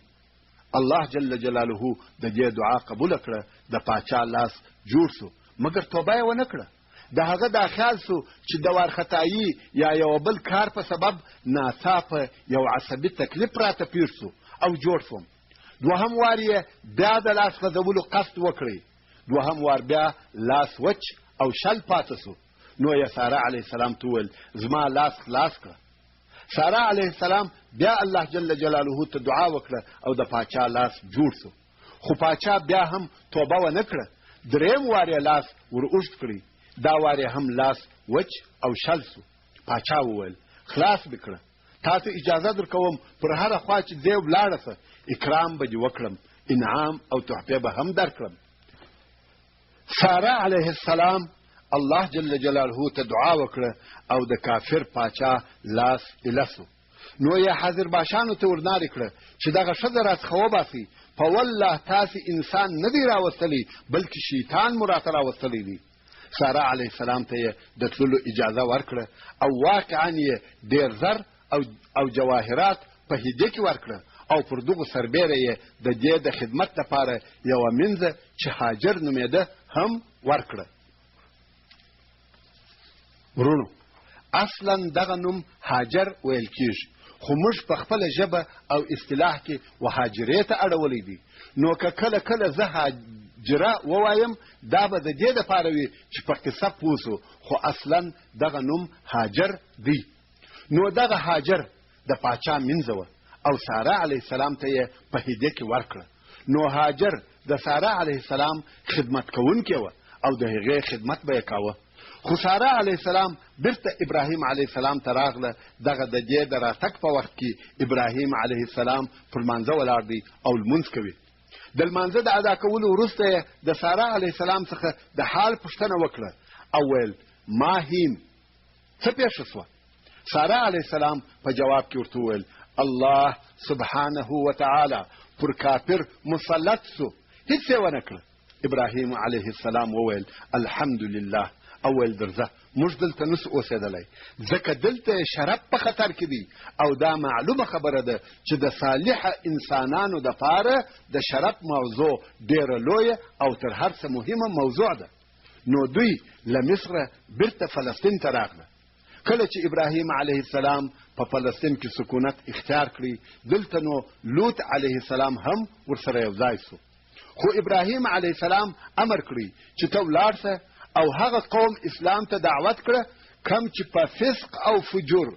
الله جل جلاله د دې دعا قبوله کړه، د پاچا لاس جوړ سو مګر توبه یې ونه کړه. د هغه دا خیال سو چې د وارخطایي یا یو بل کار په سبب ناڅاپه یو عصبي تکلیف راته پېښ سو او جوړ سوم. دوهم وار یې بیا د لاس غځولو قصد وکړی، دوهم وار بیا لاس وچ او شل پاته سو. نو یې ساره علیه السلام ته وویل زما لاس خلاص کړه. ساره علیه السلام بیا الله جل جلاله ته دعا وکړه او د پاچا لاس جوړ شو، خو پاچا بیا هم توبه ونه کړه. دریم وار یې لاس ور اوږد کړی، دا وار یې هم لاس وچ او شل شو. پاچا وویل خلاص دې کړه، تاسو اجازه درکوم پر هره خوا چې ځې ولاړه شه، اکرام به دې وکړم، انعام او تحفې به هم درکړم. ساره علیه السلام الله جل جلاله ته دعا وکړه او د کافر پاچا لاس الاسو. نو یې حاضر باشانو ته ورنارې کړه چې دغه ښځه راڅخه وباسئ، په والله تاسې انسان نه دی راوستلی بلکې شیطان مو راته راوستلی دی. ساره علیه السلام ته یې د تللو اجازه ورکړه او واقعا یې ډېر زر او جواهرات په هدیه کې ورکړه او پر دغو سربیره یې د دې د خدمت لپاره یوه مینځه چې هاجر نومېده هم ورکړه. ورونو، اصلا دغه نوم هاجر ویل کېږي، خو موږ په خپله ژبه او اصطلاح کې وهاجرې ته اړولی دی. نو که کله کله زه هاجره ووایم دا به د دې دپاره وي چې په قصه پوه سو، خو اصلا دغه نوم هاجر دی. نو دغه هاجر د پاچا مینځه وه او ساره علیه السلام ته یې په هدیه کې ورکړه. نو هاجر د ساره علیه السلام خدمت کوونکې وه او د هغې خدمت به یې کاوه. خو ساره علیه السلام بیرته ابراهیم علیه السلام ته راغله. دغه د دې د راتګ په وخت کې ابراهیم علیه السلام پر لمانځه ولاړ دی او لمونځ کوي. د لمانځه د ادا کولو وروسته یې د ساره علیه السلام څخه د حال پوښتنه وکړه او ویل ما هیم، څه پېښه شوه؟ ساره علیه السلام په جواب کې ورته وویل الله سبحانه وتعالی پر کافر مسلط سو، هیڅ یې ونه کړه. ابراهیم علیه السلام وویل الحمدلله. اول درځه موږ دلته نسو اوسېدلی ځکه دلته شرف په خطر کې دی او دا معلومه خبره ده چې د صالحه انسانانو دپاره د شرف موضوع ډېره لویه او تر هر څه مهمه موضوع ده. نو دوی له مصره بیرته فلسطین ته راغله. کله چې ابراهیم علیه السلام په فلسطین کې سکونت اختیار کړي، دلته نو لوط علیه السلام هم ورسره یو ځای سو. خو ابراهیم علیه السلام امر کړی چې ته ولاړ شه او هغه قوم اسلام ته دعوت کړه کم چې په فسق او فجور،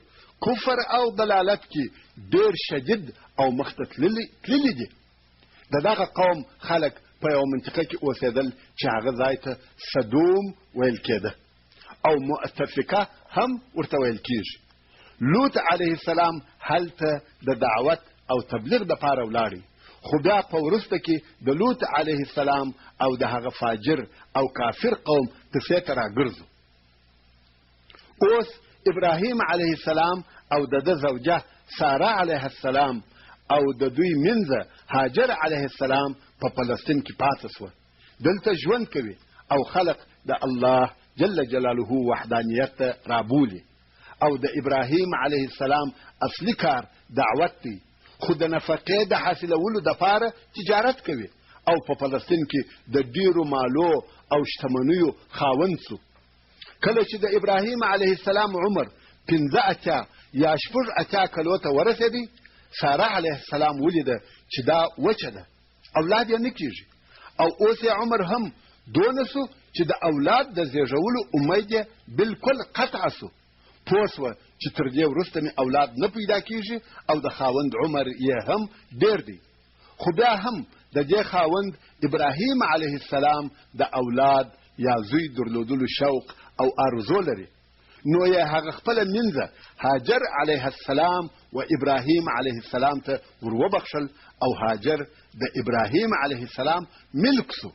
کفر او ضلالت کې ډېر شدید او مخته تللي دي. د دغه قوم خلک په یو منطقه کې اوسېدل چې هغه ځای ته سدوم ویل کېده او مؤتفقه هم ورته ویل کېږي. لوط علیه السلام هلته د دعوت او تبلیغ دپاره ولاړی، خو بیا په وروسته کې د لوط علیه السلام او د هغه فاجر او کافر قوم کیسې ته راګرځو. اوس ابراهیم علیه السلام او د ده زوجه ساره علیه السلام او د دوی مینځه هاجر علیه السلام په فلسطین کې پاتې سوه. دلته ژوند کوي او خلق د الله جل جلاله وحدانیت ته رابولي او د ابراهیم علیه السلام اصلي کار دعوت دی، خو د نفقې د حاصلولو دپاره تجارت کوي او په فلسطین کې د ډیرو مالو او شتمنیو خاوند سو. کله چې د ابراهیم علیه السلام عمر 15 یا 16 کلو ته ورسېدی، ساره علیه السلام ولیده چې دا وچه ده، اولاد یې نه کېږي او اوس یې عمر هم دونه سو چې د اولاد د زیږولو امید یې بلکل قطع سو. پوه سوه چې تر دې وروسته مې اولاد نه پیدا کېږي او د خاوند عمر یې هم ډېر دی. خو بیا هم د دې خاوند ابراهیم علیه السلام د اولاد یا زوی درلودلو شوق او ارزو لري. نو یې هغه خپله مینځه هاجر علیه السلام و ابراهیم علیه السلام ته وروبخښل او هاجر د ابراهیم علیه السلام ملک سو.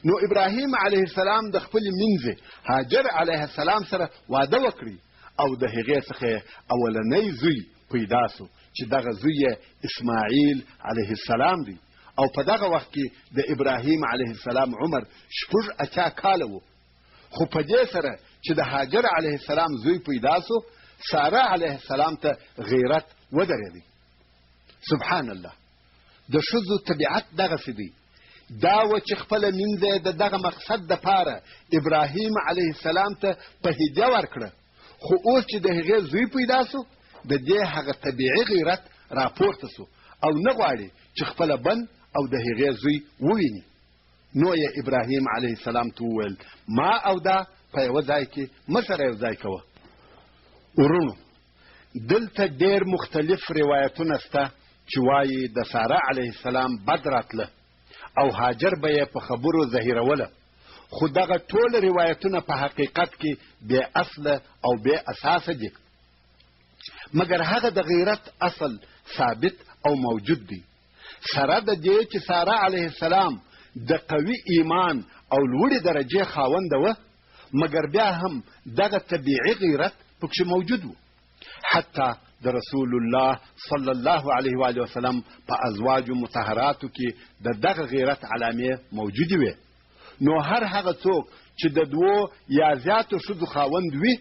نو ابراهیم علیه السلام د خپلې مینځې هاجر علیه السلام سره واده وکړي او د هغې څخه اولنی زوی پیدا سو چې دغه زوی یې اسماعیل علیه السلام دی او په دغه وخت کې د ابراهیم علیه السلام عمر 80 کاله و. خو په دې سره چې د هاجر علیه السلام زوی پیدا سو، ساره علیه السلام ته غیرت ودرېدی. سبحان الله، د ښځو طبیعت دغسې دی. دا و چې خپله مینځه د دغه مقصد دپاره ابراهیم علیه السلام ته په هدیه ورکړه، خو اوس چې د هغې زوی پیدا سو، د دې هغه طبیعي غیرت راپورته سو او نه غواړي چې خپله بن او د هغې زوی وویني. نو یې ابراهیم علیه السلام ته وویل ما او دا په یوه ځای کې مه سره یو ځای کوه. ورونو، دلته ډېر مختلف روایتونه شته چې وایي د ساره علیه السلام بد راتله او هاجر به یې په خبرو ظاهروله، خو دغه ټول روایتونه په حقیقت کې بې اصله او بې اساسه دي، مګر هغه د غیرت اصل ثابت او موجود دی. سره د دې چې ساره علیه السلام د قوي ایمان او لوړې درجې خاونده وه، مګر بیا هم دغه طبیعي غیرت پکښې موجود و. حتی د رسول الله صلی الله علیه و وسلم په ازواجو مطهراتو کې د دغه غیرت علامې موجودې وې. نو هر هغه څوک چې د دوو یا زیاتو ښځو خاوند وي،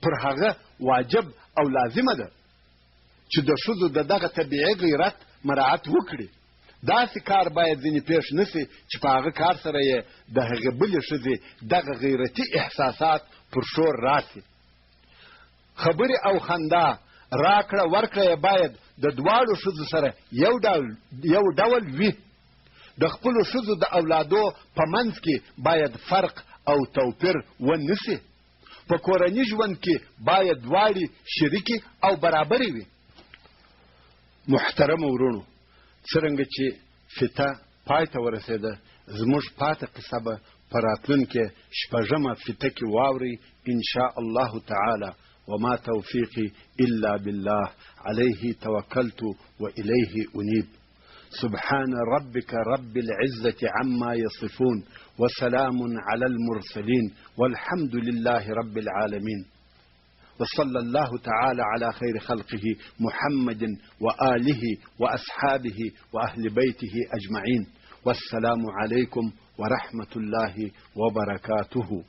پر هغه واجب او لازمه ده چې د ښځو د دغه طبیعي غیرت مراعات وکړي. داسې کار باید ځینې پیښ نسي چې په هغه کار سره یې د هغې بلې ښځې دغه غیرتي احساسات پر شور راسي. خبرې او خندا راکړه ورکړه یې باید د دواړو ښځو سره یو ډول وي. د خپلو ښځو د اولادو په منځ کې باید فرق او توپیر ونسي. په کورني ژوند کې باید دواړې شریکې او برابرې وي. محترم ورونو، څرنګه چې فته پای ته ورسېده، زموږ پاته قصه به په راتلونکې شپږمه فته کې واورئ انشاء الله تعالی. وما توفيقي إلا بالله عليه توكلت وإليه أنيب. سبحان ربك رب العزة عما يصفون وسلام على المرسلين والحمد لله رب العالمين. وصلى الله تعالى على خير خلقه محمد وآله وأصحابه وأهل بيته أجمعين. والسلام عليكم ورحمة الله وبركاته.